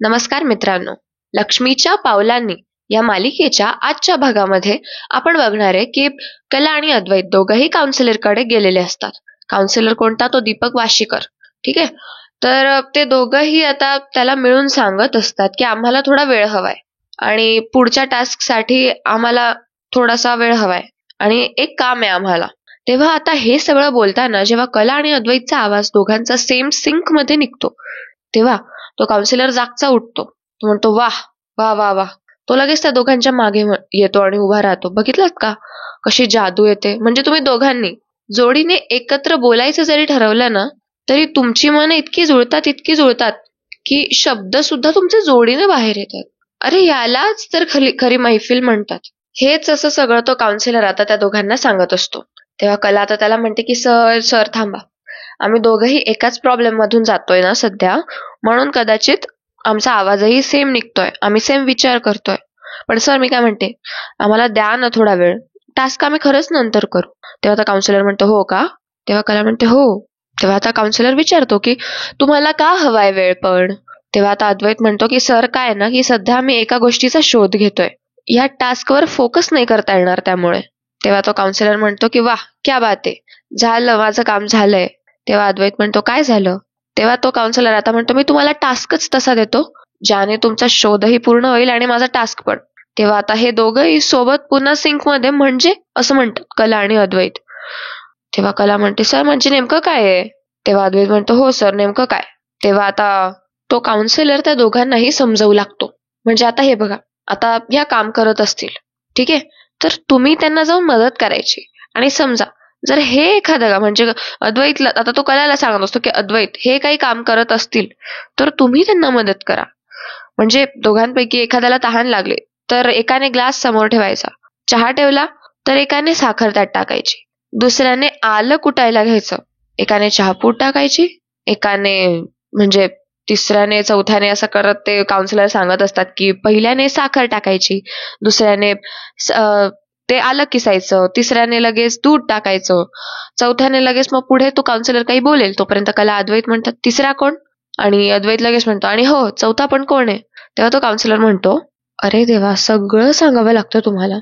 नमस्कार मित्रांनो, लक्ष्मीच्या पावलांनी या मालिकेच्या आजच्या भागामध्ये आपण बघणार आहे की कला आणि अद्वैत दोघंही काउन्सिलरकडे गेलेले असतात. काउन्सिलर कोणता? तो दीपक वाशीकर. ठीक आहे. तर ते दोघंही आता त्याला मिळून सांगत असतात की आम्हाला थोडा वेळ हवाय आणि पुढच्या टास्कसाठी आम्हाला थोडासा वेळ हवाय आणि एक काम आहे आम्हाला. तेव्हा आता हे सगळं बोलताना जेव्हा कला आणि अद्वैतचा आवाज दोघांचा सेम सिंक मध्ये निघतो, तेव्हा तो काउन्सिलर जागचा उठतो. तो म्हणतो, वाह वाह वाह वाह. तो लगेच त्या दोघांच्या मागे येतो आणि उभा राहतो. बघितलात का कशी जादू येते? म्हणजे तुम्ही दोघांनी जोडीने एकत्र बोलायचं जरी ठरवलं ना, तरी तुमची मनं इतकी जुळतात की शब्द सुद्धा तुमचे जोडीने बाहेर येतात. अरे यालाच तर खरी खरी मैफिल म्हणतात. हेच असं सगळं तो काउन्सिलर आता त्या दोघांना सांगत असतो. तेव्हा कला आता त्याला म्हणते की सर सर थांबा, आम्ही दोघंही एकाच प्रॉब्लेम मधून जातोय ना सध्या, म्हणून कदाचित आमचा आवाजही सेम निघतोय, आम्ही सेम विचार करतोय. पण सर मी काय म्हणते, आम्हाला द्या ना थोडा वेळ, टास्क आम्ही खरंच नंतर करू. तेव्हा आता काउन्सिलर म्हणतो, हो का? तेव्हा कला म्हणते, हो. तेव्हा आता काउन्सिलर विचारतो की तुम्हाला का हवाय वेळ पण? तेव्हा आता अद्वैत म्हणतो की सर काय ना की सध्या आम्ही एका गोष्टीचा शोध घेतोय, या टास्कवर फोकस नाही करता येणार त्यामुळे. तेव्हा तो काउन्सिलर म्हणतो की वाह क्या बात आहे, झालं माझं काम झालंय. तेव्हा अद्वैत म्हणतो काय झालं? तेव्हा तो काउन्सिलर आता म्हणतो मी तुम्हाला टास्कच तसा देतो ज्याने तुमचा शोधही पूर्ण होईल आणि माझा टास्क पण. तेव्हा आता हे दोघंही सोबत पुन्हा सिंक मध्ये म्हणजे असं म्हणतात कला आणि अद्वैत. तेव्हा कला म्हणते सर म्हणजे नेमकं काय आहे? तेव्हा अद्वैत म्हणतो हो सर नेमकं काय. तेव्हा आता तो काउन्सिलर त्या दोघांनाही समजावू लागतो. म्हणजे आता हे बघा, आता ह्या काम करत असतील, ठीक आहे, तर तुम्ही त्यांना जाऊन मदत करायची. आणि समजा जर हे एखादं म्हणजे अद्वैतला, आता तो कलाला सांगत असतो की अद्वैत हे काही काम करत असतील तर तुम्ही त्यांना मदत करा. म्हणजे दोघांपैकी एखाद्याला तहान लागली तर एकाने ग्लास समोर ठेवायचा, चहा ठेवला तर एकाने साखर त्यात टाकायची, दुसऱ्याने आलं कुटायला घ्यायचं, एकाने चहापूड टाकायची, एकाने म्हणजे तिसऱ्याने चौथ्याने असं करत ते काउन्सिलर सांगत असतात की पहिल्याने साखर टाकायची, दुसऱ्याने ते आलं किसायचं, तिसऱ्याने लगेच दूध टाकायचं, चौथ्याने लगेच मग पुढे तो काउन्सिलर काही बोलेल तोपर्यंत कला अद्वैत म्हणतात तिसरा कोण? आणि अद्वैत लगेच म्हणतो आणि हो चौथा पण कोण आहे? तेव्हा तो काउन्सिलर म्हणतो अरे देवा, सगळं सांगावं लागतं तुम्हाला.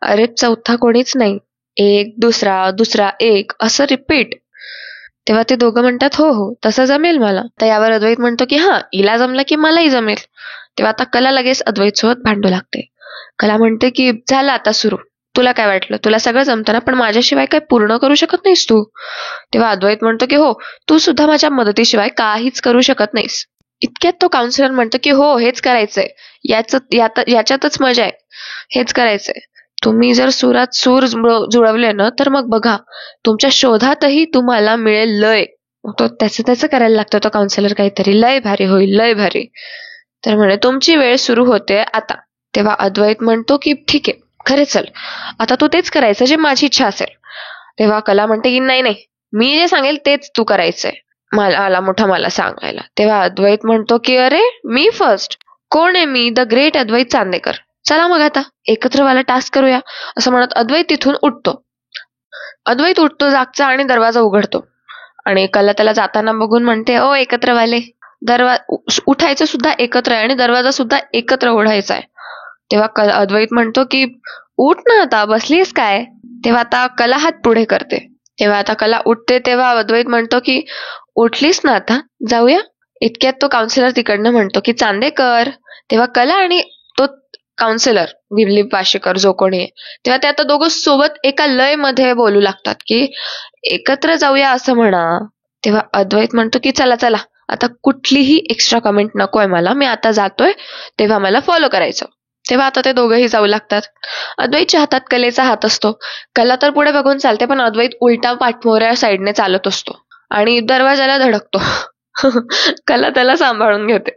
अरे चौथा कोणीच नाही, एक दुसरा दुसरा एक असं रिपीट. तेव्हा ते दोघं म्हणतात हो हो तसं जमेल मला. तर यावर अद्वैत म्हणतो की हा हिला जमलं की मलाही जमेल. तेव्हा आता कला लगेच अद्वैत सोबत भांडू लागते. कला म्हणते की झालं आता सुरू, तुला काय वाटलं, तुला सगळं जमतं ना, पण माझ्याशिवाय काय पूर्ण करू शकत नाहीस तू? तेव्हा अद्वैत म्हणतो की हो तू सुद्धा माझ्या मदतीशिवाय काहीच करू शकत नाहीस. इतक्यात तो काउन्सिलर म्हणतो की हो हेच करायचंय, याच्यातच मजा आहे, हेच करायचंय. तुम्ही जर सुरात सूर जुळवले ना तर मग बघा तुमच्या शोधातही तुम्हाला मिळेल लय. तो त्याचं करायला लागतो तो काउन्सिलर काहीतरी, लय भारी होईल लय भारी. तर म्हणे तुमची वेळ सुरू होते आता. तेव्हा अद्वैत म्हणतो की ठीक आहे खरे चल, आता तू तेच करायचं जे माझी इच्छा असेल. तेव्हा कला म्हणते की नाही नाही, मी जे सांगेल तेच तू करायचंय, मला सांगायला. तेव्हा अद्वैत म्हणतो की अरे मी फर्स्ट, कोण आहे मी? द ग्रेट अद्वैत चांदेकर. चला मग आता एकत्र वाला टास्क करूया. असं म्हणत अद्वैत तिथून उठतो. अद्वैत उठतो जागचा आणि दरवाजा उघडतो. आणि कला त्याला जाताना बघून म्हणते ओ एकत्रवाले, उठायचं सुद्धा एकत्र आहे आणि दरवाजा सुद्धा एकत्र ओढायचा आहे. तेव्हा अद्वैत म्हणतो की उठ ना आता, बसलीस काय? तेव्हा आता कला हात पुढे करते. तेव्हा आता कला उठते तेव्हा अद्वैत म्हणतो की उठलीस ना आता, जाऊया. इतक्यात तो काउन्सिलर तिकडनं म्हणतो की चांदेकर. तेव्हा कला आणि तो काउन्सिलर दिलीप वाशीकर जो कोणी आहे, तेव्हा ते आता दोघं सोबत एका लय मध्ये बोलू लागतात की एकत्र जाऊया असं म्हणा. तेव्हा अद्वैत म्हणतो की चला चला आता कुठलीही एक्स्ट्रा कमेंट नकोय मला, मी आता जातोय, तेव्हा मला फॉलो करायचं. तेव्हा आता ते दोघंही जाऊ लागतात. अद्वैतच्या हातात कलेचा हात असतो. कला तर पुढे बघून चालते पण अद्वैत उलटा पाठमोऱ्या साईडने चालत असतो आणि दरवाजाला धडकतो. कला त्याला सांभाळून घेते.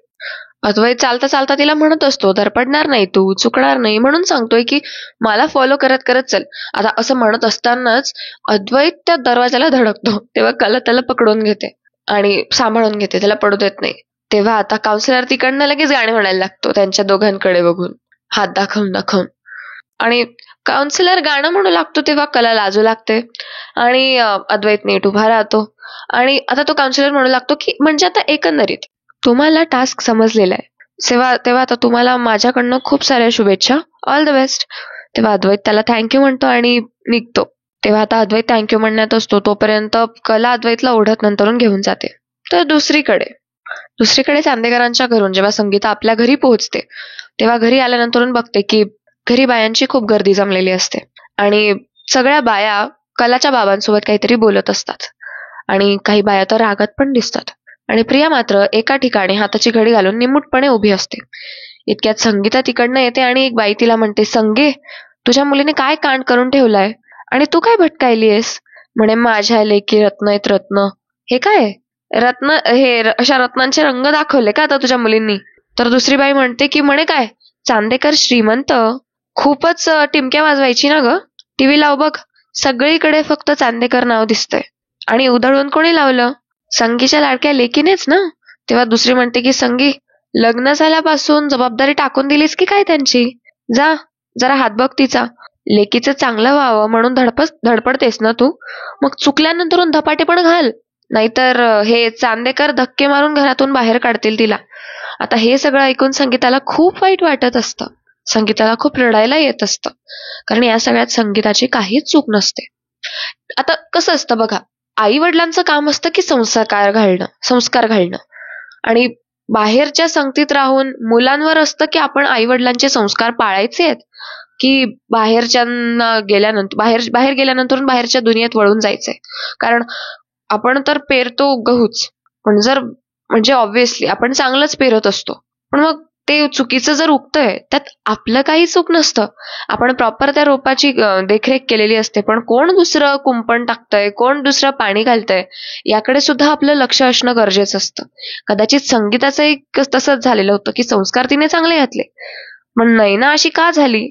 अद्वैत चालता चालता तिला म्हणत असतो धडपडणार नाही तू, चुकणार नाही, म्हणून सांगतोय की मला फॉलो करत करत चल. आता असं म्हणत असतानाच अद्वैत त्या दरवाजाला धडकतो. तेव्हा कला त्याला पकडून घेते आणि सांभाळून घेते, त्याला पडू देत नाही. तेव्हा आता काउन्सिलर तिकडनं लगेच गाणे म्हणायला लागतो त्यांच्या दोघांकडे बघून, हात दाखवून दाखवून. आणि काउन्सिलर गाणं म्हणू लागतो तेव्हा कला लाजू लागते आणि अद्वैत नीट उभा राहतो. आणि आता तो काउन्सिलर म्हणू लागतो की म्हणजे आता एकंदरीत तुम्हाला टास्क समजलेला आहे, तेव्हा आता तुम्हाला माझ्याकडनं खूप साऱ्या शुभेच्छा, ऑल द बेस्ट. तेव्हा अद्वैत त्याला थँक्यू म्हणतो आणि निघतो. तेव्हा आता अद्वैत थँक्यू म्हणण्यात असतो तोपर्यंत कला अद्वैतला ओढत नंतरून घेऊन जाते. तर दुसरीकडे चांदेकरांच्या घरून जेव्हा संगीता आपल्या घरी पोहोचते तेव्हा घरी आल्यानंतरून बघते की घरी बायांची खूप गर्दी जमलेली असते आणि सगळ्या बाया कलाच्या बाबांसोबत काहीतरी बोलत असतात आणि काही बाया तर रागात पण दिसतात. आणि प्रिया मात्र एका ठिकाणी हाताची घडी घालून निमूटपणे उभी असते. इतक्यात संगीता तिकडनं येते आणि एक बाई तिला म्हणते, संगे, तुझ्या मुलीने काय कांड करून ठेवलाय आणि तू काय भटकायलीयस? म्हणे, माझ्या लेकी रत्न आहेत रत्न. हे काय रत्न? अशा रत्नांचे रंग दाखवले का आता तुझ्या मुलींनी? तर दुसरी बाई म्हणते की म्हणे काय चांदेकर श्रीमंत, खूपच टिमक्या वाजवायची ना ग. टीव्ही लाव बघ, सगळीकडे फक्त चांदेकर नाव दिसतंय. आणि उधळून कोणी लावलं? संगीच्या लाडक्या लेकीनेच ना. तेव्हा दुसरी म्हणते की संगी, लग्न झाल्यापासून जबाबदारी टाकून दिलीस की काय त्यांची? जा जरा हात बघ तिचा. लेकीचं चांगलं व्हावं म्हणून धडपडतेस ना तू, मग चुकल्यानंतरून धपाटे पण घाल, नाहीतर हे चांदेकर धक्के मारून घरातून बाहेर काढतील तिला. आता हे सगळं ऐकून संगीताला खूप वाईट वाटत असतं. संगीताला खूप रडायला येत असतं, कारण या सगळ्यात संगीताची काहीच चूक नसते. आता कसं असतं बघा, आई वडिलांचं काम असतं की संस्कार घालणं आणि बाहेरच्या संगतीत राहून मुलांवर असतं की आपण आई वडिलांचे संस्कार पाळायचे आहेत की बाहेर गेल्यानंतर बाहेरच्या दुनियेत वळून जायचंय. कारण आपण तर पेरतो गहूच, पण म्हणजे ऑब्व्हियसली आपण चांगलंच पेरत असतो, पण मग ते चुकीचं जर उगतंय त्यात आपलं काही चूक नसतं. आपण प्रॉपर त्या रोपाची देखरेख केलेली असते, पण कोण दुसरं कुंपण टाकतंय, कोण दुसरं पाणी घालतंय याकडे सुद्धा आपलं लक्ष असणं गरजेचं असतं. कदाचित संगीताचं एक तसंच झालेलं होतं की संस्कार तिने चांगले घातले, पण नैना अशी का झाली?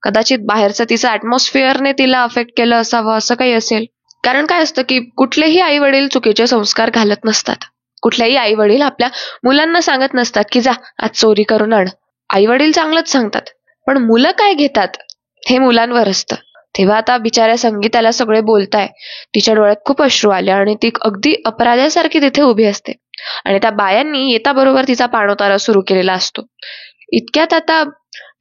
कदाचित बाहेरचं तिचं ऍटमॉस्फिअरने तिला अफेक्ट केलं असावं, असं काही असेल. कारण काय असतं की कुठलेही आई वडील चुकीचे संस्कार घालत नसतात. कुठल्याही आई वडील आपल्या मुलांना सांगत नसतात की जा आज चोरी करून आण. आई वडील चांगलंच सांगतात, पण मुलं काय घेतात हे मुलांवर असतं. तेव्हा आता बिचाऱ्या संगीताला सगळे बोलताय, तिच्या डोळ्यात खूप अश्रू आले आणि ती अगदी अपराध्यासारखी तिथे उभी असते आणि त्या बायांनी येता बरोबर तिचा पाणोतारा सुरू केलेला असतो. इतक्यात आता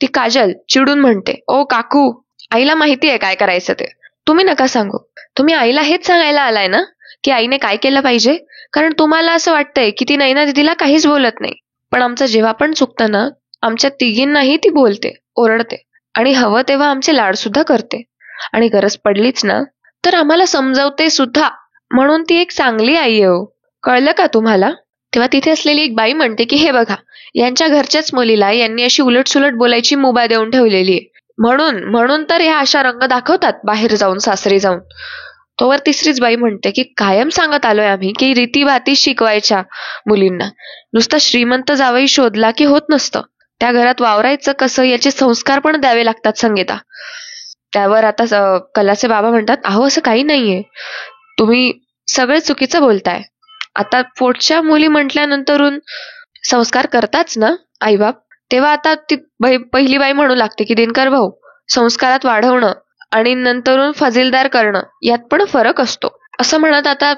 ती काजल चिडून म्हणते, ओ काकू, आईला माहिती आहे काय करायचं ते, तुम्ही नका सांगू. तुम्ही आईला हेच सांगायला आलाय ना की आईने काय केलं पाहिजे? कारण तुम्हाला असं वाटतंय की ती नैना दिदीला काहीच बोलत नाही, पण आमचं जेव्हा पण चुकतं ना, आमच्या तिघींनाही ती बोलते, ओरडते आणि हवं तेव्हा आमचे लाड सुद्धा करते आणि गरज पडलीच ना तर आम्हाला समजावते सुद्धा. म्हणून ती एक चांगली आई आहे हो. कळलं का तुम्हाला? तेव्हा तिथे असलेली एक बाई म्हणते की हे बघा, यांच्या घरच्याच मुलीला यांनी अशी उलटसुलट बोलायची मुभा देऊन ठेवलेली आहे, म्हणून तर ह्या अशा रंग दाखवतात बाहेर जाऊन, सासरी जाऊन. तोवर तिसरीच बाई म्हणते की कायम सांगत आलोय आम्ही की रीतीभाती शिकवायच्या मुलींना, नुसता श्रीमंत जावई शोधला की होत नसतं, त्या घरात वावरायचं कसं याचे संस्कार पण द्यावे लागतात संगीता. त्यावर आता कलाचे बाबा म्हणतात, अहो असं काही नाहीये, तुम्ही सगळे चुकीचं बोलताय. आता पोटच्या मुली म्हटल्यानंतरून संस्कार करताच ना आई बाप. तेव्हा आता ती पहिली बाई म्हणू लागते की दिनकर भाऊ, संस्कारात वाढवणं आणि नंतरून फजिलदार करणं यात पण फरक असतो, असं म्हणत आता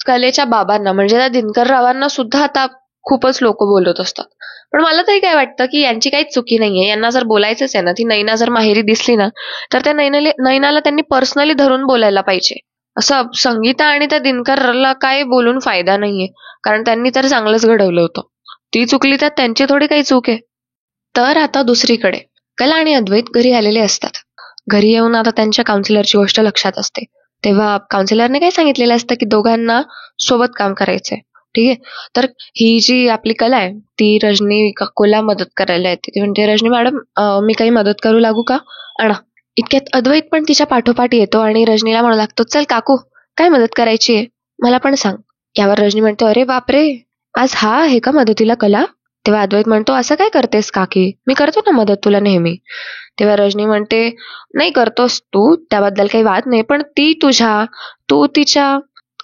कलेच्या बाबांना म्हणजे त्या दिनकररावांना सुद्धा आता खूपच लोक बोलत असतात. पण मला तरी काय वाटतं की यांची काहीच चुकी नाहीये. यांना जर बोलायचंच आहे ना, ती नैना जर माहेरी दिसली ना तर त्या नैनाला त्यांनी पर्सनली धरून बोलायला पाहिजे. असं संगीता आणि त्या दिनकरला काय बोलून फायदा नाहीये, कारण त्यांनी तर चांगलंच घडवलं होतं. ती चुकली त्यात त्यांची थोडी काही चूक आहे. तर आता दुसरीकडे कला आणि अद्वैत घरी आलेले असतात. घरी येऊन आता त्यांच्या काउन्सिलरची गोष्ट लक्षात असते. तेव्हा काउन्सिलरने काय सांगितलेलं असतं की दोघांना सोबत काम करायचंय. ठीक आहे, तर ही जी आपली कला आहे ती रजनी काकूला मदत करायला येते. ती म्हणते, रजनी मॅडम, मी काही मदत करू लागू का? आणा. इतक्यात अद्वैत पण तिच्या पाठोपाठ येतो आणि रजनीला म्हणू लागतो, चल काकू, काय मदत करायची आहे मला पण सांग. यावर रजनी म्हणते, अरे बापरे, आज हा आहे का मदतीला कला? तेव्हा अद्वैत म्हणतो, असं काय करतेस काकी, मी करतो ना मदत तुला नेहमी. तेव्हा रजनी म्हणते, नाही करतोस तू, त्याबद्दल काही वाद नाही, पण तू तिच्या,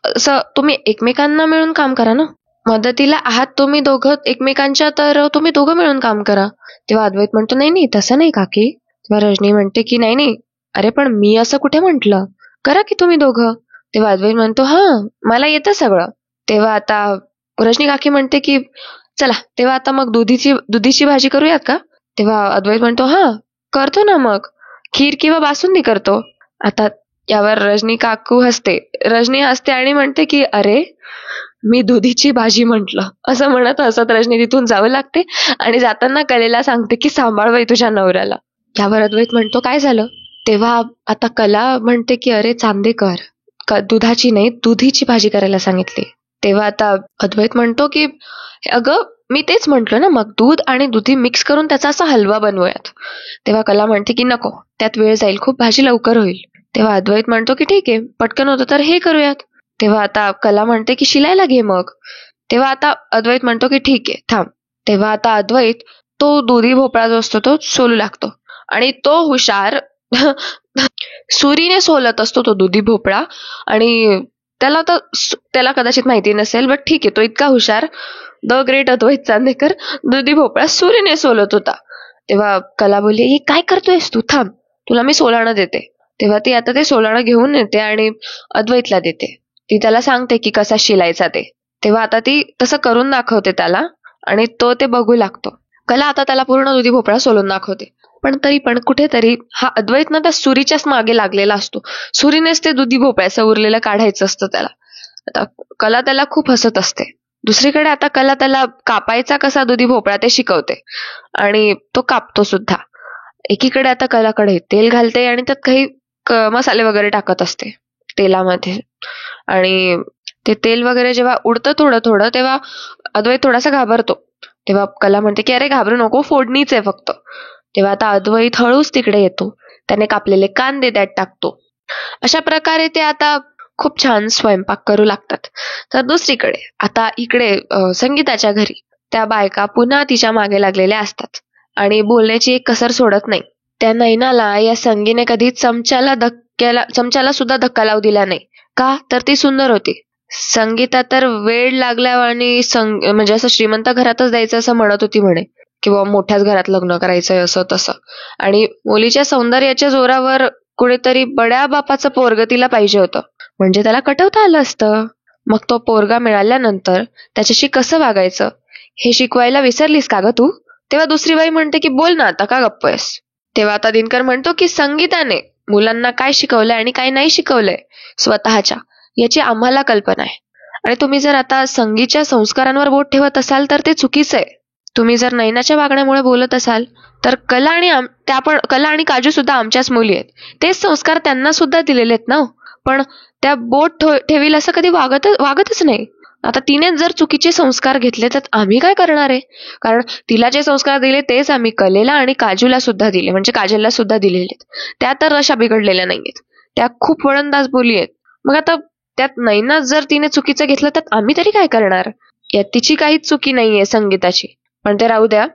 असं तुम्ही एकमेकांना मिळून काम करा ना. मदतीला आहात तुम्ही दोघं एकमेकांच्या, तर तुम्ही दोघं मिळून काम करा. तेव्हा अद्वैत म्हणतो, नाही तसं नाही काकी. तेव्हा रजनी म्हणते की नाही, अरे पण मी असं कुठे म्हंटल, करा की तुम्ही दोघं. तेव्हा अद्वैत म्हणतो, हा मला येतं सगळं. तेव्हा आता रजनी काकी म्हणते की चला तेव्हा आता मग दुधीची भाजी करूयात का? तेव्हा अद्वैत म्हणतो, हा करतो ना मग, खीर किंवा बासुंदी करतो. आता यावर रजनी हसते आणि म्हणते की अरे, मी दुधीची भाजी म्हंटल. असं म्हणत हसत रजनी तिथून जावं लागते आणि जाताना कलेला सांगते की सांभाळ बाई तुझ्या नवऱ्याला. यावर अद्वैत म्हणतो काय झालं? तेव्हा आता कला म्हणते की अरे चांदेकर, दुधाची नाही दुधीची भाजी करायला सांगितली. तेव्हा आता अद्वैत म्हणतो की अगं मी तेच म्हंटल ना, मग दूध आणि दुधी मिक्स करून त्याचा असा हलवा बनवूयात. तेव्हा कला म्हणते की नको, त्यात वेळ जाईल, खूप भाजी लवकर होईल. तेव्हा अद्वैत म्हणतो की ठीक आहे, पटकन होतं तर हे करूयात. तेव्हा आता कला म्हणते की शिलायला घे मग. तेव्हा आता अद्वैत म्हणतो की ठीक आहे थांब. तेव्हा आता अद्वैत तो दुधी भोपळा जो असतो तो सोलू लागतो आणि तो हुशार सुरीने सोलत असतो तो दुधी भोपळा. आणि त्याला कदाचित माहिती नसेल, बट ठीक आहे, तो इतका हुशार, द ग्रेट अद्वैत चांदेकर दुधी भोपळा सुरीने सोलत होता. तेव्हा कला बोलली, हे काय करतोयस तू, थांब तुला मी सोलाणं देते. तेव्हा ती आता ते सोलाणं घेऊन येते आणि अद्वैतला देते. ती त्याला सांगते की कसा शिलायचा ते. तेव्हा आता ती तसं करून दाखवते त्याला आणि तो ते बघू लागतो. कला आता त्याला पूर्ण दुधी भोपळा सोलून दाखवते. पण तरी पण कुठेतरी हा अद्वैत ना त्या सुरीच्याच मागे लागलेला असतो. सुरीनेच ते दुधी भोपळ्याचं उरलेलं काढायचं असतं त्याला. आता कला त्याला खूप हसत असते. दुसरीकडे आता कला त्याला कापायचा कसा दुधी भोपळा ते शिकवते आणि तो कापतो सुद्धा. एकीकडे आता कलाकडे तेल घालते आणि त्यात काही मसाले वगैरे टाकत असते तेलामध्ये. आणि ते तेल वगैरे जेव्हा उडतं थोडं थोडं तेव्हा अद्वैत थोडासा घाबरतो. तेव्हा कला म्हणते की अरे घाबरू नको, फोडणीच आहे फक्त. तेव्हा आता अद्वैत हळूच तिकडे येतो, त्याने कापलेले कांदे त्यात टाकतो. अशा प्रकारे ते आता खूप छान स्वयंपाक करू लागतात. तर दुसरीकडे आता इकडे संगीताच्या घरी त्या बायका पुन्हा तिच्या मागे लागलेल्या असतात आणि बोलण्याची एक कसर सोडत नाही. त्या नैनाला या संगीने कधी चमच्याला सुद्धा धक्का लावू दिला नाही. का तर ती सुंदर होती. संगीता तर वेळ लागल्या आणि म्हणजे असं श्रीमंत घरातच द्यायचं असं म्हणत होती म्हणे, किंवा मोठ्याच घरात लग्न करायचंय असं तसं. आणि मुलीच्या सौंदर्याच्या जोरावर कुणीतरी बड्या बापाचं पोरग तिला पाहिजे होतं, म्हणजे त्याला कटवता आलं असतं. मग तो पोरगा मिळाल्यानंतर त्याच्याशी कसं वागायचं हे शिकवायला विसरलीस का ग तू? तेव्हा दुसरी बाई म्हणते की बोल ना, आता का गप्प आहेस? तेव्हा आता दिनकर म्हणतो की संगीताने मुलांना काय शिकवलंय आणि काय नाही शिकवलंय स्वतःच्या, याची आम्हाला कल्पना आहे. आणि तुम्ही जर आता संगीच्या संस्कारांवर बोट ठेवत असाल तर ते चुकीचं आहे. तुम्ही जर नैनाच्या वागण्यामुळे बोलत असाल तर कला आणि काजू सुद्धा आमच्याच मुली आहेत. तेच संस्कार त्यांना सुद्धा दिलेले आहेत ना. पण त्या बोट ठेवील असं कधी वागतच नाही. आता तिने जर चुकीचे संस्कार घेतले तर आम्ही काय करणार आहे? कारण तिला जे संस्कार दिले तेच आम्ही कलेला आणि काजूला सुद्धा दिले, म्हणजे काजलला सुद्धा दिलेले. त्या तर अशा बिघडलेल्या नाहीयेत, त्या खूप वळणदाज बोली आहेत. मग आता त्यात नैना जर तिने चुकीचं घेतलं तर आम्ही तरी काय करणार? यात तिची काहीच चुकी नाहीये संगीताची. पण ते राहू द्या,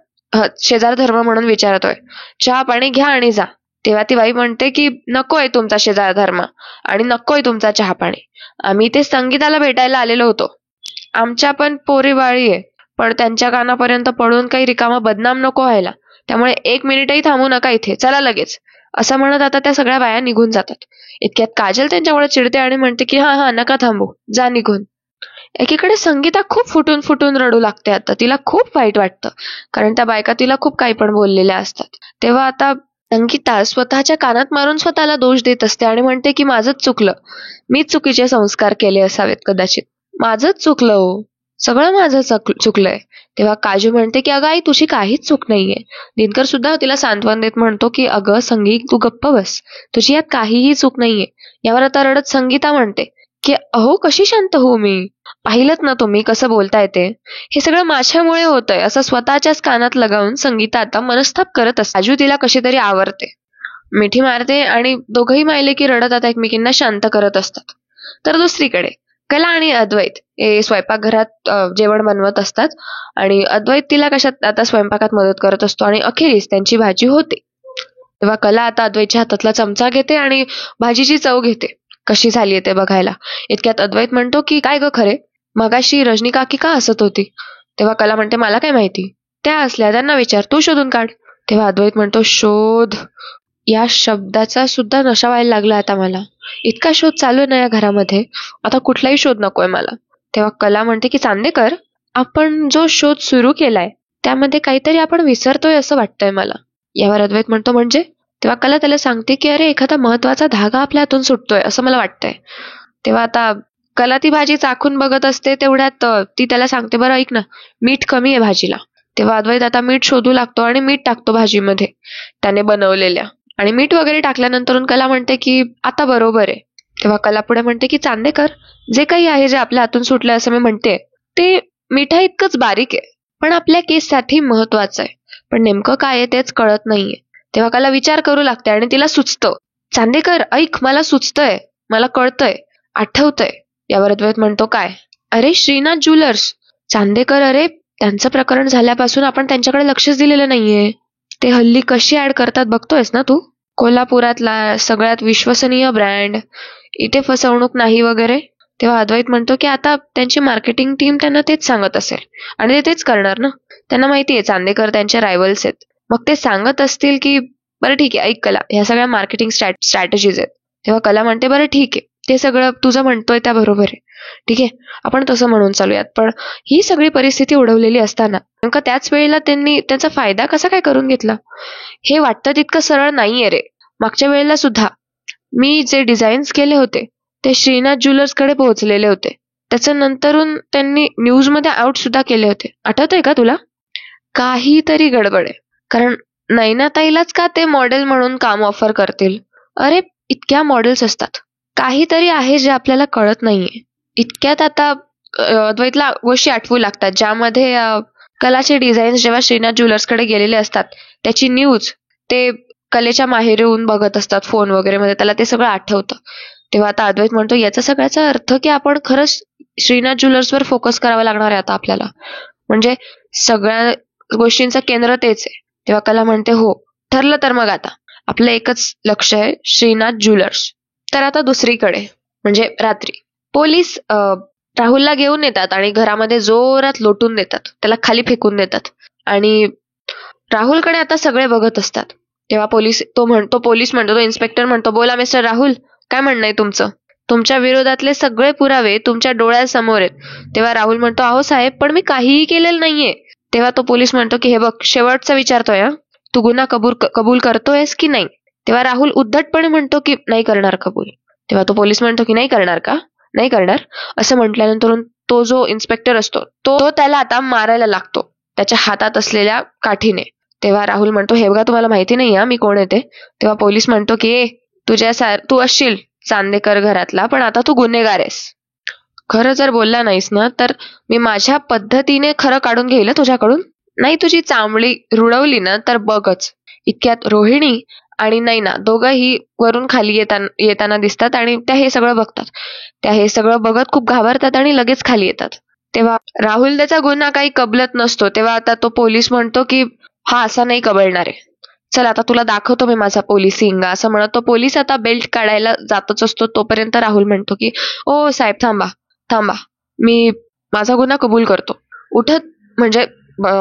शेजार धर्म म्हणून विचारतोय, चहा पाणी घ्या आणि जा. तेव्हा ती बाई म्हणते की नकोय तुमचा शेजार धर्म आणि नकोय तुमचा चहा पाणी. आम्ही ते संगीताला भेटायला आलेलो होतो. आमच्या पण पोरी बाळी आहे, पण त्यांच्या कानापर्यंत पडून काही रिकामा बदनाम नको व्हायला. त्यामुळे 1 मिनिटही थांबू नका इथे, चला लगेच. असं म्हणत आता त्या सगळ्या बाया निघून जातात. इतक्यात काजल त्यांच्यामुळे चिडते आणि म्हणते की हा नका थांबू, जा निघून. एकीकडे संगीता खूप फुटून फुटून रडू लागते. आता तिला खूप वाईट वाटतं, कारण त्या बायका तिला खूप काही पण बोललेल्या असतात. तेव्हा आता संगीता स्वतःच्या कानात मारून स्वतःला दोष देत असते आणि म्हणते की माझंच चुकलं, मीच चुकीचे संस्कार केले असावेत कदाचित, माझंच चुकलं हो, सगळं माझं चुकलंय. तेव्हा काजू म्हणते की अगं आई तुझी काहीच चूक नाहीये. दिनकर सुद्धा तिला सांत्वन देत म्हणतो की अगं संगीत तू गप्प बस, तुझी यात काहीही चूक नाहीये. यावर आता रडत संगीता म्हणते की अहो कशी शांत होऊ मी, पाहिलंत ना तुम्ही कसं बोलताय ते, हे सगळं माझ्यामुळे होतंय असं स्वतःच्याच कानात लगावून संगीता आता मनस्ताप करत असते. काजू तिला कशी तरी आवरते, मिठी मारते आणि दोघंही मायले की रडत आता एकमेकींना शांत करत असतात. तर दुसरीकडे कला आणि अद्वैत हे स्वयंपाकघरात जेवण बनवत असतात आणि अद्वैत तिला कशात आता स्वयंपाकात मदत करत असतो आणि अखेरीस त्यांची भाजी होते. तेव्हा कला आता अद्वैतच्या हातातला चमचा घेते आणि भाजीची चव घेते, कशी झालीये ते बघायला. इतक्यात अद्वैत म्हणतो की काय ग खरे, मगाशी रजनी काकी का हसत होती? तेव्हा कला म्हणते मला काय माहिती, त्या असल्या त्यांना विचार, तू शोधून काढ. तेव्हा अद्वैत म्हणतो शोध, या शब्दाचा सुद्धा नशा व्हायला लागला आता मला. इतका शोध चालू आहे ना या घरामध्ये, आता कुठलाही शोध नकोय मला. तेव्हा कला म्हणते की चांदेकर, आपण जो शोध सुरू केलाय त्यामध्ये काहीतरी आपण विसरतोय असं वाटतंय मला. यावर अद्वैत म्हणतो म्हणजे? तेव्हा कला त्याला सांगते की अरे एखादा महत्वाचा धागा आपल्या हातून सुटतोय असं मला वाटतंय. तेव्हा आता कला ती भाजी चाखून बघत असते तेवढ्यात ती त्याला सांगते बरं ऐक ना, मीठ कमी आहे भाजीला. तेव्हा अद्वैत आता मीठ शोधू लागतो आणि मीठ टाकतो भाजीमध्ये त्याने बनवलेल्या, आणि मीठ वगैरे टाकल्यानंतर कला म्हणते की आता बरोबर आहे. तेव्हा कला पुढे म्हणते की चांदेकर, जे काही आहे जे आपल्या हातून सुटलंय असं मी म्हणते ते मिठा इतकंच बारीक आहे, पण आपल्या केससाठी महत्वाचं आहे. पण नेमकं काय आहे तेच कळत नाहीये. तेव्हा कला विचार करू लागते आणि तिला सुचतं, चांदेकर ऐक, मला सुचतंय, मला कळतंय, आठवतंय. यावर अद्वैत म्हणतो काय? अरे श्रीनाथ ज्वेलर्स. चांदेकर, अरे त्यांचं प्रकरण झाल्यापासून आपण त्यांच्याकडे लक्षच दिलेलं नाहीये. ते हल्ली कशी ऍड करतात बघतोयस ना तू? कोल्हापुरातला सगळ्यात विश्वसनीय ब्रँड, इथे फसवणूक नाही वगैरे. तेव्हा अद्वैत म्हणतो की आता त्यांची मार्केटिंग टीम त्यांना तेच सांगत असेल आणि ते तेच करणार ना. त्यांना माहितीये चांदेकर त्यांचे रायव्हल्स आहेत. मग ते सांगत असतील की बरं ठीक आहे ऐक कला, ह्या सगळ्या मार्केटिंग स्ट्रॅटेजीज आहेत. तेव्हा कला म्हणते बरं ठीक आहे, ते सगळं तुझं म्हणतोय त्या बरोबर आहे, ठीक आहे आपण तसं म्हणून चालूयात. पण ही सगळी परिस्थिती उडवलेली असताना नेमकं त्याच वेळेला त्यांनी त्याचा फायदा कसा काय करून घेतला? हे वाटतं तितकं सरळ नाहीये रे. मागच्या वेळेला सुद्धा मी जे डिझाईन्स केले होते ते श्रीनाथ ज्वेलर्स कडे पोहोचलेले होते. त्याच्या नंतरून त्यांनी न्यूज मध्ये आउट सुद्धा केले होते. आठवतंय का तुला? काहीतरी गडबड आहे, कारण नैनाताईलाच का ते मॉडेल म्हणून काम ऑफर करतील? अरे इतक्या मॉडेल्स असतात, काहीतरी आहे जे आपल्याला कळत नाहीये. इतक्यात आता अद्वैतला गोष्टी आठवू लागतात ज्यामध्ये कलाचे डिझाईन्स जेव्हा श्रीनाथ ज्वेलर्स कडे गेलेले असतात त्याची न्यूज ते कलेच्या माहेर येऊन बघत असतात फोन वगैरे मध्ये, त्याला ते सगळं आठवतं. तेव्हा आता अद्वैत म्हणतो याचा सगळ्याचा अर्थ की आपण खरंच श्रीनाथ ज्वेलर्सवर फोकस करावा लागणार आहे आता आपल्याला, म्हणजे सगळ्या गोष्टींचं केंद्र तेच आहे. तेव्हा कला म्हणते हो ठरलं, तर मग आता आपलं एकच लक्ष आहे श्रीनाथ ज्वेलर्स. तर आता दुसरीकडे म्हणजे रात्री पोलीस राहुलला घेऊन येतात आणि घरामध्ये जोरात लोटून देतात, त्याला खाली फेकून देतात आणि राहुलकडे आता सगळे बघत असतात. तेव्हा पोलीस म्हणतो, तो इन्स्पेक्टर म्हणतो बोला मिस्टर राहुल, काय म्हणणं आहे तुमचं? तुमच्या विरोधातले सगळे पुरावे तुमच्या डोळ्यासमोर आहेत. तेव्हा राहुल म्हणतो अहो साहेब पण मी काहीही केलेलं नाहीये. तेव्हा तो पोलीस म्हणतो की हे बघ शेवटचा विचारतोय, तू गुन्हा कबूल करतोयस की नाही? तेव्हा राहुल उद्धटपणे म्हणतो की नाही करणार कबूल. तेव्हा तो पोलीस म्हणतो की नाही करणार का? नाही करणार असं म्हटल्यानंतर तो जो इन्स्पेक्टर असतो तो त्याला आता मारायला लागतो त्याच्या हातात असलेल्या काठीने. तेव्हा राहुल म्हणतो हे बघा तुम्हाला माहिती नाही मी कोण येते. तेव्हा पोलीस म्हणतो की तू असशील चांदेकर घरातला, पण आता तू गुन्हेगार आहेस. खरं जर बोलला नाहीस ना तर मी माझ्या पद्धतीने खरं काढून घेईल तुझ्याकडून. नाही तुझी चांबडी रुळवली ना तर बघच. इतक्यात रोहिणी आणि नैना दोघंही वरून खाली येताना दिसतात आणि त्या हे सगळं बघतात. त्या हे सगळं बघत खूप घाबरतात आणि लगेच खाली येतात. तेव्हा राहुल त्याचा गुन्हा काही कबलत नसतो. तेव्हा आता तो पोलीस म्हणतो की हा असा नाही कबलणार आहे, चल आता तुला दाखवतो मी माझा पोलिसिंग. असं म्हणत तो पोलीस आता बेल्ट काढायला जातच असतो तोपर्यंत राहुल म्हणतो की ओ साहेब थांबा, मी माझा गुन्हा कबूल करतो. उठत म्हणजे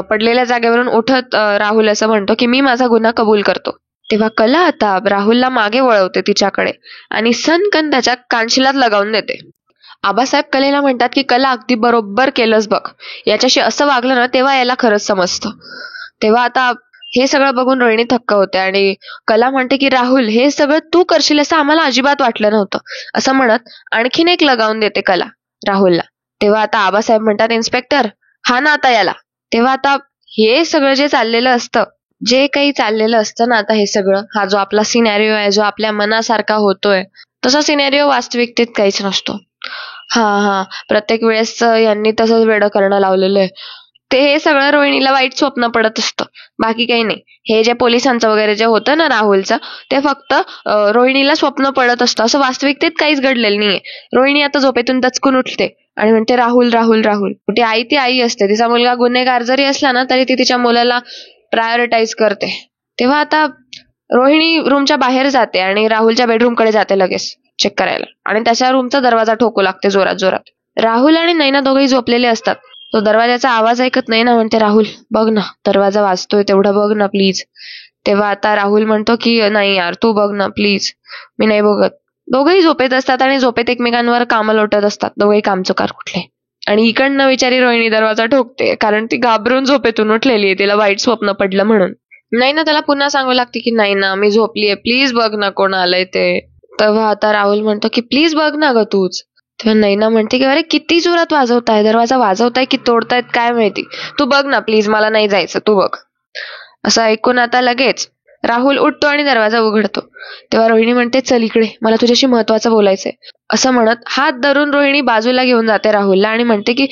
पडलेल्या जागेवरून उठत राहुल असं म्हणतो की मी माझा गुन्हा कबूल करतो. तेव्हा कला आता राहुलला मागे वळवते तिच्याकडे आणि सनकन त्याच्या कानशिलात लगावून देते. आबासाहेब कलेला म्हणतात की कला अगदी बरोबर केलंस बघ, याच्याशी असं वागलं ना तेव्हा याला खरंच समजतं. तेव्हा आता हे सगळं बघून रोहिणी थक्क होते आणि कला म्हणते की राहुल हे सगळं तू करशील असं आम्हाला अजिबात वाटलं नव्हतं. असं म्हणत आणखीन एक लगावून देते कला राहुलला. तेव्हा आता आबासाहेब म्हणतात इन्स्पेक्टर हा ना आता याला. तेव्हा आता हे सगळं जे काही चाललेलं असतं ना आता हे सगळं, हा जो आपला सिनॅरिओ आहे जो आपल्या मनासारखा होतोय तसा सिनॅरिओ वास्तविकतेत काहीच नसतो. प्रत्येक वेळेस यांनी तसंच वेडं करणं लावलेलं आहे. ते हे सगळं रोहिणीला वाईट स्वप्न पडत असतं, बाकी काही नाही. हे जे पोलिसांचं वगैरे जे होतं ना राहुलचं ते फक्त रोहिणीला स्वप्न पडत असतं, असं वास्तविकतेत काहीच घडलेलं नाहीये. रोहिणी आता झोपेतून दचकून उठते आणि म्हणते राहुल राहुल राहुल. ती आई असते, तिचा मुलगा गुन्हेगार जरी असला ना तरी ती तिच्या मुलाला प्रायोरिटाईज करते. तेव्हा आता रोहिणी रूमच्या बाहेर जाते आणि राहुलच्या बेडरूम कडे जाते लगेच चेक करायला आणि त्याच्या रूमचा दरवाजा ठोकू लागते जोरात जोरात. राहुल आणि नैना दोघेही झोपलेले असतात. तो दरवाजाचा आवाज ऐकत नैना म्हणते राहुल बघ ना दरवाजा वाजतोय तेवढं बघ ना प्लीज. तेव्हा आता राहुल म्हणतो की नाही यार तू बघ ना प्लीज, मी नाही बघत. दोघेही झोपेत असतात आणि झोपेत एकमेकांवर कामं लोटत असतात, दोघेही कामचुकार कुठले. आणि इकडनं विचारी रोहिणी दरवाजा ठोकते, कारण ती घाबरून झोपेतून उठलेली आहे, तिला वाईट स्वप्न पडलं म्हणून. नाही ना, त्याला पुन्हा सांगू लागते की नाही ना, मी झोपलीये, प्लीज बघ ना कोण आलंय ते. तेव्हा आता राहुल म्हणतो की प्लीज बघ ना ग तूच. तेव्हा नैना म्हणते की अरे किती जोरात वाजवताय, दरवाजा वाजवताय की तोडतायत काय माहिती, तू बघ ना प्लीज, मला नाही जायचं, तू बघ. असं ऐकून आता लगेच राहुल उठतो आणि दरवाजा उघडतो. तेव्हा रोहिणी म्हणते चल इकडे, मला तुझ्याशी महत्वाचं बोलायचंय. असं म्हणत हात धरून रोहिणी बाजूला घेऊन जाते राहुलला आणि म्हणते की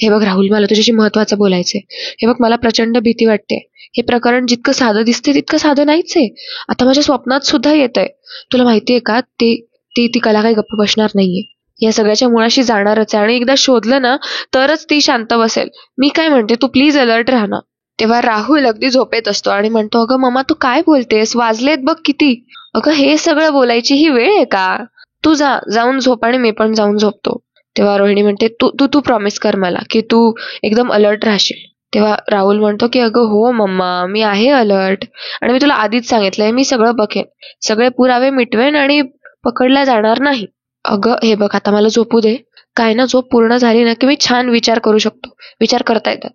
हे बघ राहुल, मला तुझ्याशी महत्वाचं बोलायचंय. हे बघ, मला प्रचंड भीती वाटते. हे प्रकरण जितकं साधं दिसते तितकं साधं नाहीच आहे. आता माझ्या स्वप्नात सुद्धा येतंय. तुला माहितीये का, ती ती ती कला काही गप्प बसणार नाहीये. या सगळ्याच्या मुळाशी जाणारच आहे आणि एकदा शोधलं ना तरच ती शांत बसेल. मी काय म्हणते, तू प्लीज अलर्ट राहा ना. तेव्हा राहुल अगदी झोपेत असतो आणि म्हणतो अगं मम्मा, तू काय बोलतेस, वाजलेत बघ किती. अगं हे सगळं बोलायची ही वेळ आहे का, तू जाऊन झोप आणि मी पण जाऊन झोपतो. तेव्हा रोहिणी म्हणते तू तू तू प्रॉमिस कर मला की तू एकदम अलर्ट राहशील. तेव्हा राहुल म्हणतो की अगं हो मम्मा, मी आहे अलर्ट आणि मी तुला आधीच सांगितलंय, मी सगळं बघेन, सगळे पुरावे मिटवेन आणि पकडला जाणार नाही. अगं हे बघ, आता मला झोपू दे. काय ना, झोप पूर्ण झाली ना की मी छान विचार करू शकतो, विचार करता येतात.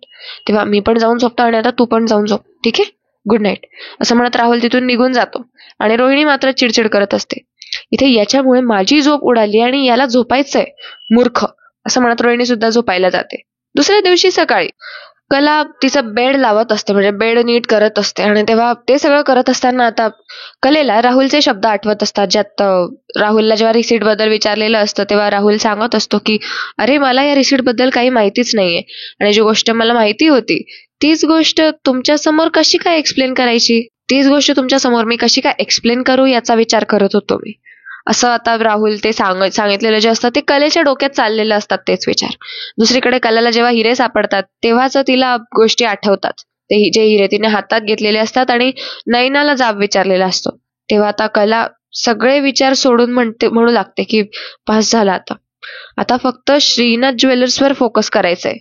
तेव्हा मी पण जाऊन झोपतो आणि आता तू पण जाऊन झोप, ठीक आहे, गुड नाईट. असं म्हणत राहुल तिथून निघून जातो आणि रोहिणी मात्र चिडचिड करत असते. इथे याच्यामुळे माझी झोप उडाली आणि याला झोपायचंय, मूर्ख. असं म्हणत रोहिणी सुद्धा झोपायला जाते. दुसऱ्या दिवशी सकाळी कला तिचं बेड लावत असते, म्हणजे बेड नीट करत असते आणि तेव्हा ते सगळं करत असताना आता कलेला राहुलचे शब्द आठवत असतात, ज्यात राहुलला जेव्हा रिसीट बद्दल विचारलेलं असतं तेव्हा राहुल सांगत असतो की अरे मला या रिसीट बद्दल काही माहितीच नाहीये आणि जी गोष्ट मला माहिती होती तीच गोष्ट तुमच्या समोर कशी काय एक्सप्लेन करायची, तीच गोष्ट तुमच्या समोर मी कशी काय एक्सप्लेन करू याचा विचार करत होतो मी. असं आता राहुल ते सांगितलेलं जे असतं ते कलेच्या डोक्यात चाललेलं असतात तेच विचार. दुसरीकडे कलेला जेव्हा हिरे सापडतात तेव्हाच तिला गोष्टी आठवतात, ते जे हिरे तिने हातात घेतलेले असतात आणि नैनाला जाब विचारलेला असतो. तेव्हा आता कला सगळे विचार सोडून म्हणू लागते की पास झाला आता, आता फक्त श्रीनाथ ज्वेलर्सवर फोकस करायचंय,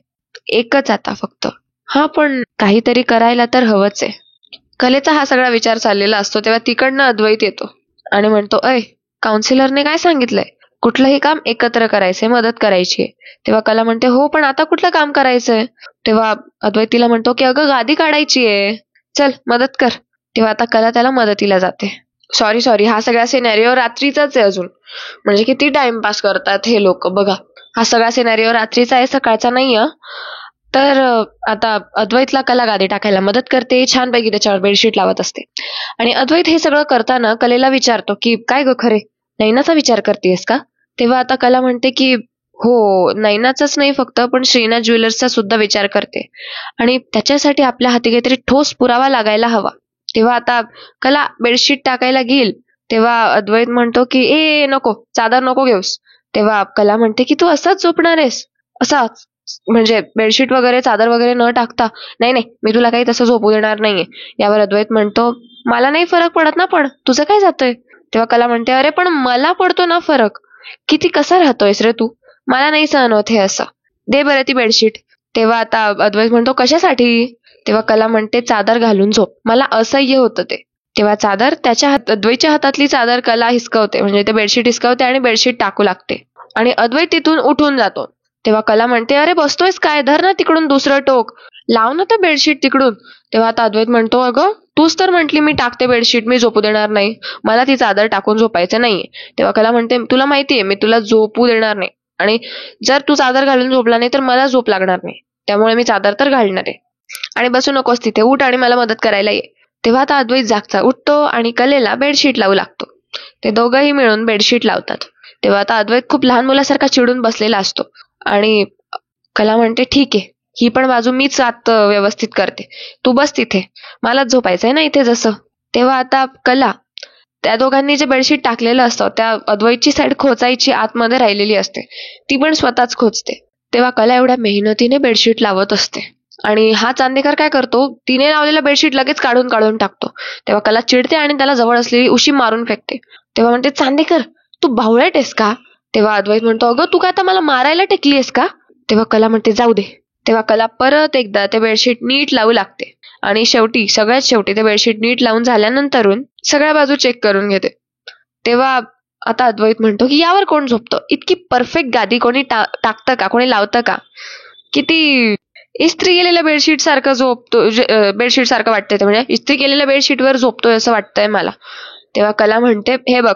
एकच आता फक्त. हा पण काहीतरी करायला तर हवंच आहे. कलेचा हा सगळा विचार चाललेला असतो तेव्हा तिकडनं अद्वैत येतो आणि म्हणतो अय, काउन्सिलरने काय सांगितलंय, कुठलंही काम एकत्र करायचंय, मदत करायची. तेव्हा कला म्हणते हो पण आता कुठलं काम करायचंय. तेव्हा अद्वैत तिला म्हणतो की अगं गादी काढायची आहे, चल मदत कर. तेव्हा आता कला त्याला मदतीला जाते. सॉरी, हा सगळा सिनेरिओ रात्रीचाच आहे अजून, म्हणजे किती टाइमपास करतात हे लोक बघा. हा सगळा सिनेरिओ रात्रीचा आहे, सकाळचा नाहीये. तर आता अद्वैतला कला गादी टाकायला मदत करते, छानपैकी त्याच्यावर बेडशीट लावत असते आणि अद्वैत हे सगळं करताना कलेला विचारतो की काय ग खरे, नैनाचा विचार करतेस का. तेव्हा आता कला म्हणते की हो, नैनाचाच नाही फक्त, पण श्रीनाथ ज्वेलर्सचा सुद्धा विचार करते आणि त्याच्यासाठी आपल्या हाती काहीतरी ठोस पुरावा लागायला हवा. तेव्हा आता कला बेडशीट टाकायला घेईल तेव्हा अद्वैत म्हणतो की ए नको, चादर नको घेऊस. तेव्हा कला म्हणते की तू असाच झोपणार आहेस, असाच, म्हणजे बेडशीट वगैरे चादर वगैरे न टाकता. नाही नाही, मी तुला काही तसं झोपू देणार नाहीये. यावर अद्वैत म्हणतो मला नाही फरक पडत ना, पण तुझं काय जातंय. तेव्हा कला म्हणते अरे पण मला पडतो ना फरक, किती कसा राहतोयस रे तू, मला नाही सहन होत हे असं, दे बरं ती बेडशीट. तेव्हा आता अद्वैत म्हणतो कशासाठी. तेव्हा कला म्हणते चादर घालून झोप, मला असह्य होतं ते. तेव्हा चादर अद्वैतच्या हातातली चादर कला हिसकवते, म्हणजे ते बेडशीट हिसकवते आणि बेडशीट टाकू लागते आणि अद्वैत तिथून उठून जातो. तेव्हा कला म्हणते अरे बसतोयस काय, धर ना तिकडून दुसरं टोक, लाव ना तर बेडशीट तिकडून. तेव्हा आता अद्वैत म्हणतो अगं तूच तर म्हटली मी टाकते बेडशीट, मी झोपू देणार नाही, मला ती चादर टाकून झोपायचं नाहीये. तेव्हा कला म्हणते तुला माहितीये मी तुला झोपू देणार नाही आणि जर तू चादर घालून झोपला नाही तर मला झोप लागणार नाही, त्यामुळे मी चादर तर घालणार आहे आणि बसू नकोस तिथे, उठ आणि मला मदत करायला ये. तेव्हा आता अद्वैत जागचा उठतो आणि कलेला बेडशीट लावू लागतो. ते दोघंही मिळून बेडशीट लावतात. तेव्हा आता अद्वैत खूप लहान मुलासारखा चिडून बसलेला असतो आणि कला म्हणते ठीक आहे, ही पण बाजू मीच आत व्यवस्थित करते, तू बस तिथे, मलाच झोपायचंय ना इथे जसं. तेव्हा आता कला त्या दोघांनी जे बेडशीट टाकलेलं असतं त्या अद्वैतची साईड खोचायची आतमध्ये राहिलेली असते, ती पण स्वतःच खोचते. तेव्हा कला एवढ्या मेहनतीने बेडशीट लावत असते आणि हा चांदेकर काय करतो, तिने लावलेला बेडशीट लगेच काढून काढून टाकतो. तेव्हा कला चिडते आणि त्याला जवळ असलेली उशी मारून फेकते. तेव्हा म्हणते चांदेकर तू बावळट आहेस का. तेव्हा अद्वैत म्हणतो अगं तू काय आता मला मारायला टेकली आहेस का. तेव्हा कला म्हणते जाऊ दे. तेव्हा कला परत एकदा ते बेडशीट नीट लावू लागते आणि सगळ्यात शेवटी ते बेडशीट नीट लावून झाल्यानंतरून सगळ्या बाजू चेक करून घेते. तेव्हा आता अद्वैत म्हणतो की यावर कोण झोपतं? इतकी परफेक्ट गादी कोणी टाकतं का, कोणी लावतं का? किती इस्त्री केलेल्या बेडशीट सारखं झोपतो, बेडशीट सारखं वाटतंय ते, म्हणजे इस्त्री केलेल्या बेडशीटवर झोपतोय असं वाटतंय मला. तेव्हा कला म्हणते, हे बघ,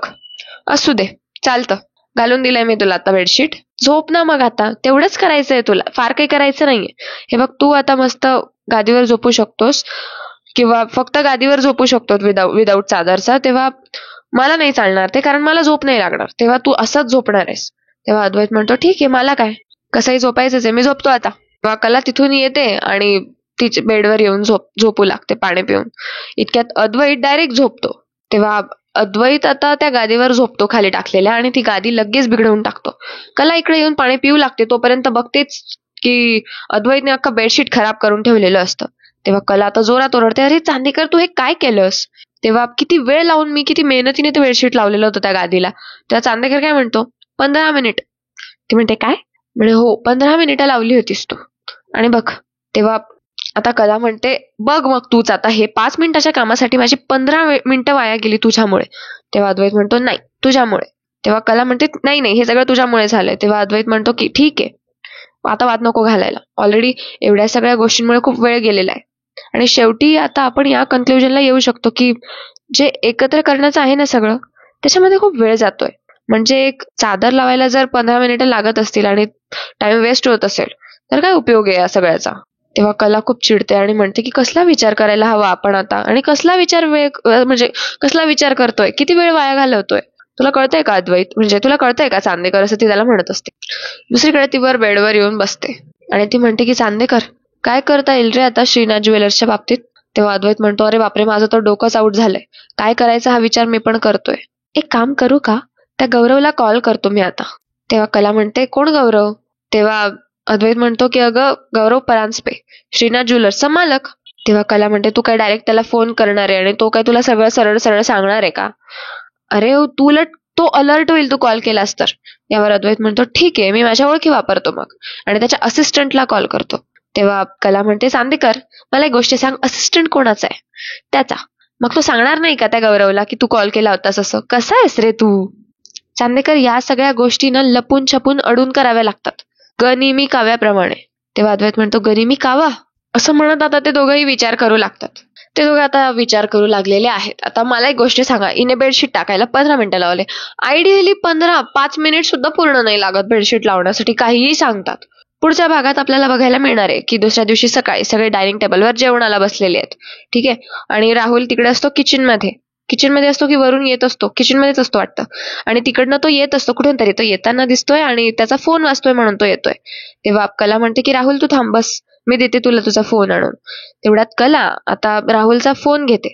असू दे, चालतं, घालून दिलंय मी तुला आता बेडशीट, झोप ना मग आता. तेवढंच करायचंय तुला, फार काही करायचं नाहीये. हे बघ, तू आता मस्त गादीवर झोपू शकतोस किंवा फक्त गादीवर झोपू शकतो विदाऊट चादरचा. तेव्हा मला नाही चालणार ते, कारण मला झोप नाही लागणार. तेव्हा तू असंच झोपणार आहेस. तेव्हा अद्वैत म्हणतो, ठीक आहे, मला काय, कसंही झोपायचंच आहे, मी झोपतो आता. तेव्हा कला तिथून येते आणि तिच्या बेडवर येऊन झोपू लागते पाणी पिऊन. इतक्यात अद्वैत डायरेक्ट झोपतो. तेव्हा अद्वैत आता त्या गादीवर झोपतो खाली टाकलेल्या, आणि ती गादी लगेच बिघडवून टाकतो. कला इकडे येऊन पाणी पिऊ लागते, तोपर्यंत बघतेच की अद्वैतने अख्खा बेडशीट खराब करून ठेवलेलं असतं. तेव्हा कला आता जोरात ओरडते, अरे चांदेकर, तू हे काय केलंस? तेव्हा किती वेळ लावून मी किती मेहनतीने ते बेडशीट लावलेलं होतं त्या गादीला. तेव्हा चांदेकर काय म्हणतो, 15 मिनिट. ती म्हणते, काय? म्हणजे हो, 15 मिनिटं लावली होतीस तू, आणि बघ. तेव्हा आता कला म्हणते, बघ मग तूच आता, हे 5 मिनिटाच्या कामासाठी माझी 15 मिनिटं वाया गेली तुझ्यामुळे. तेव्हा अद्वैत म्हणतो, नाही, तुझ्यामुळे. तेव्हा कला म्हणते, नाही नाही, हे सगळं तुझ्यामुळे झालंय. तेव्हा अद्वैत म्हणतो की ठीक आहे, आता वाद नको घालायला, ऑलरेडी एवढ्या सगळ्या गोष्टींमुळे खूप वेळ गेलेला आहे. आणि शेवटी आता आपण या कन्क्लुजनला येऊ शकतो की जे एकत्र करण्याचं आहे ना सगळं, त्याच्यामध्ये खूप वेळ जातोय. म्हणजे एक चादर लावायला जर 15 मिनिटं लागत असतील आणि टाइम वेस्ट होत असेल, तर काय उपयोग आहे या सगळ्याचा? तेव्हा कला खूप चिडते आणि म्हणते की कसला विचार करायला हवा आपण आता, आणि कसला विचार म्हणजे कसला विचार करतोय, किती वेळ वाया घालवतोय. तुला कळतंय का अद्वैत, म्हणजे तुला कळतंय का चांदेकर, असं ती त्याला म्हणत असते. दुसरीकडे ती वर बेडवर येऊन बसते आणि ती म्हणते की चांदेकर, काय करता येईल रे आता श्रीनाथ ज्वेलर्सच्या बाबतीत? तेव्हा अद्वैत म्हणतो, अरे बापरे, माझं तर डोकंच आउट झालंय, काय करायचं हा विचार मी पण करतोय. एक काम करू का, त्या गौरवला कॉल करतो मी आता. तेव्हा कला म्हणते, कोण गौरव? तेव्हा अद्वैत म्हणतो की अगं, गौरव परांजपे, श्रीनाथ ज्वेलर्सचा मालक. तेव्हा कला म्हणते, तू काय डायरेक्ट त्याला फोन करणार आहे आणि तो काय तुला सगळं सरळ सरळ सांगणार आहे का? अरे तू उलट तो अलर्ट होईल तू कॉल केलास तर. यावर अद्वैत म्हणतो, ठीक आहे, मी माझ्या ओळखी वापरतो मग, आणि त्याच्या असिस्टंटला कॉल करतो. तेव्हा कला म्हणते, चांदेकर, मला एक गोष्ट सांग, असिस्टंट कोणाचा आहे? त्याचा. मग तो सांगणार नाही का त्या गौरवला की तू कॉल केला होतास असं? कसा आहेस रे तू? चांदेकर, या सगळ्या गोष्टींना लपून छपून अडून कराव्या लागतात, गनिमी काव्याप्रमाणे. तेव्हा अद्वैत म्हणतो, गनिमी कावा? असं म्हणत आता ते दोघंही विचार करू लागतात. ते दोघं आता विचार करू लागलेले आहेत. आता मला एक गोष्ट सांगा, इने बेडशीट टाकायला 15 मिनिटं लावले. आयडियली 5 मिनिट सुद्धा पूर्ण नाही लागत बेडशीट लावण्यासाठी, काहीही सांगतात. पुढच्या भागात आपल्याला बघायला मिळणार आहे की दुसऱ्या दिवशी सकाळी सगळे डायनिंग टेबलवर जेवणाला बसलेले आहेत. ठीक आहे, आणि राहुल तिकडे असतो किचनमध्ये असतो की वरून येत असतो, किचनमध्येच असतो वाटतं. आणि तिकडनं तो येत असतो कुठून तरी, तो येताना दिसतोय आणि त्याचा फोन वाजतोय म्हणून तो येतोय. तेव्हा कला म्हणते की राहुल, तू थांब, बस, मी देते तुला तुझा फोन आणून. तेवढ्यात कला आता राहुलचा फोन घेते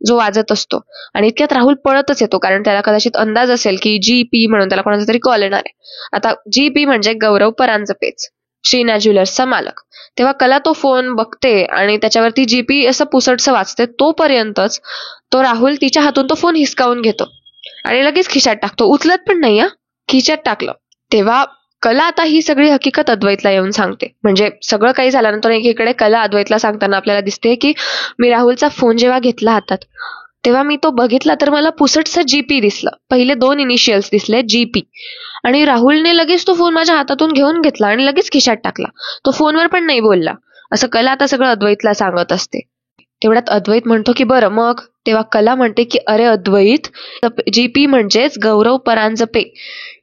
जो वाजत असतो, आणि इतक्यात राहुल पळतच येतो, कारण त्याला कदाचित अंदाज असेल की GP म्हणून त्याला कोणाचा तरी कॉल येणार आहे. आता GP म्हणजे गौरव परांजपेच, श्रीनाथ ज्वेलर्सचा मालक. तेव्हा कला तो फोन बघते आणि त्याच्यावरती GP असं पुसटसं वाचते. तोपर्यंतच तो राहुल तिच्या हातून तो फोन हिसकावून घेतो आणि लगेच खिशात टाकतो. उचलत पण नाही, खिशात टाकलं. तेव्हा कला आता ही सगळी हकीकत अद्वैतला येऊन सांगते. म्हणजे सगळं काही झाल्यानंतर एकीकडे कला अद्वैतला सांगताना आपल्याला दिसते की मी राहुलचा फोन जेव्हा घेतला हातात, तेव्हा मी तो बघितला तर मला पुसटसं GP दिसलं. पहिले 2 इनिशियल्स दिसले, GP. आणि राहुलने लगेच तो फोन माझ्या हातातून घेऊन घेतला आणि लगेच खिशात टाकला. तो फोनवर पण नाही बोलला. असं कला आता सगळं अद्वैतला सांगत असते. तेवढ्यात अद्वैत म्हणतो की बरं मग. तेव्हा कला म्हणते की अरे अद्वैत, GP म्हणजेच गौरव परांजपे.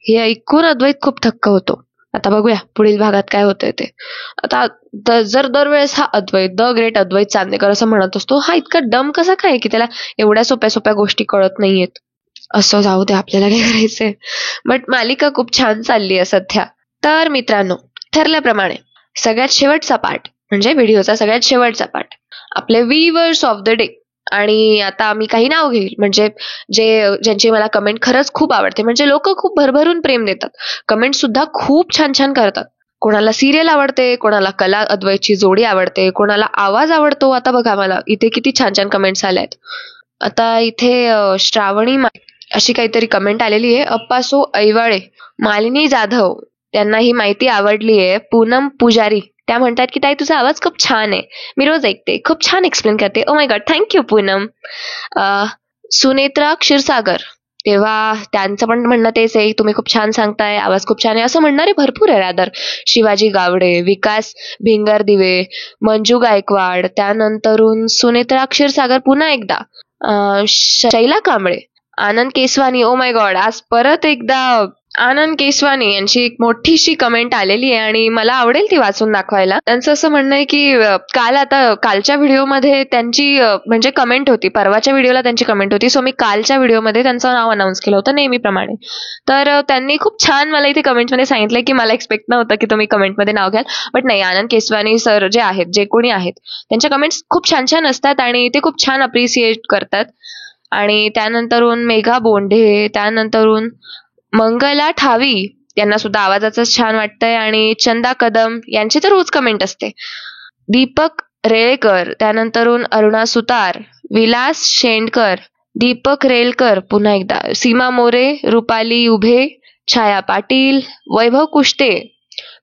हे ऐकून अद्वैत खूप थक्क होतो. आता बघूया पुढील भागात काय होतंय ते. आता जर दरवेळेस हा अद्वैत, द ग्रेट अद्वैत चांदेकर असं म्हणत असतो, हा इतका डम कसा काय की त्याला एवढ्या सोप्या सोप्या गोष्टी कळत नाहीयेत? असं जाऊ दे, आपल्याला काय करायचंय. बट मालिका खूप छान चालली आहे सध्या. तर मित्रांनो, ठरल्याप्रमाणे सगळ्यात शेवटचा पार्ट, म्हणजे व्हिडिओचा सगळ्यात शेवटचा पार्ट, आपले व्ह्यूअर्स ऑफ द डे. आणि आता मी काही नाव घेईल, म्हणजे ज्यांची मला कमेंट खरंच खूप आवडते, म्हणजे लोक खूप भरभरून प्रेम देतात, कमेंट सुद्धा खूप छान छान करतात. कोणाला सिरियल आवडते, कोणाला कला अद्वैतची जोडी आवडते, कोणाला आवाज आवडतो. आता बघा, मला इथे किती छान छान कमेंट्स आल्या आहेत. आता इथे श्रावणी अशी काहीतरी कमेंट आलेली आहे. अप्पासो ऐवाळे, मालिनी जाधव, त्यांना ही माहिती आवडली आहे. पूनम पुजारी, त्या म्हणतात की ताई तुझा आवाज खूप छान आहे, मी रोज ऐकते, खूप छान एक्सप्लेन करते. Oh my God, thank you Poonam. Sunetra Kshirsagar, तेव्हा त्यांचं पण म्हणणं तेच आहे, तुम्ही खूप छान सांगताय, आवाज खूप छान आहे, असं म्हणणारे भरपूर आहे रादर. शिवाजी गावडे, विकास भिंगारदिवे, मंजू गायकवाड, त्यानंतरून सुनेत्रा क्षीरसागर पुन्हा एकदा, शैला कांबळे, आनंद केसवानी. ओ माय गॉड, आज परत एकदा आनंद केसवानी यांची एक मोठीशी कमेंट आलेली आहे आणि मला आवडेल ती वाचून दाखवायला. त्यांचं असं म्हणणं आहे की कालच्या व्हिडिओमध्ये त्यांची म्हणजे कमेंट होती, परवाच्या व्हिडिओला त्यांची कमेंट होती, सो मी कालच्या व्हिडिओमध्ये त्यांचं नाव अनाऊन्स केलं होतं नेहमीप्रमाणे. तर त्यांनी खूप छान मला इथे कमेंटमध्ये सांगितलं की मला एक्सपेक्ट नव्हतं की तुम्ही कमेंटमध्ये नाव घ्याल, बट नाही, आनंद केसवानी सर जे आहेत, जे कोणी आहेत, त्यांच्या कमेंट्स खूप छान छान असतात आणि ते खूप छान अप्रिसिएट करतात. आणि त्यानंतरून मेघा बोंढे, त्यानंतरून मंगला ठावी, यांना सुद्धा आवाजाचं छान वाटतंय. आणि चंदा कदम यांची तर रोज कमेंट असते. दीपक रेळकर, त्यानंतरून अरुणा सुतार, विलास शेंडकर, दीपक रेलकर, पुन्हा एकदा सीमा मोरे, रुपाली उभे, छाया पाटील, वैभव कुष्टे,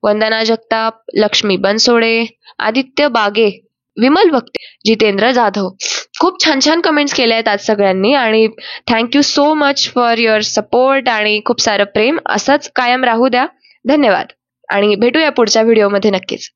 वंदना जगताप, लक्ष्मी बनसोडे, आदित्य बागे, विमल भक्ते, जितेंद्र जाधव. खूप छान छान कमेंट्स केल्या आहेत आज सगळ्यांनी आणि thank you so much for your support आणि खूप सारं प्रेम असंच कायम राहू द्या. धन्यवाद आणि भेटूया पुढच्या व्हिडिओमध्ये नक्कीच.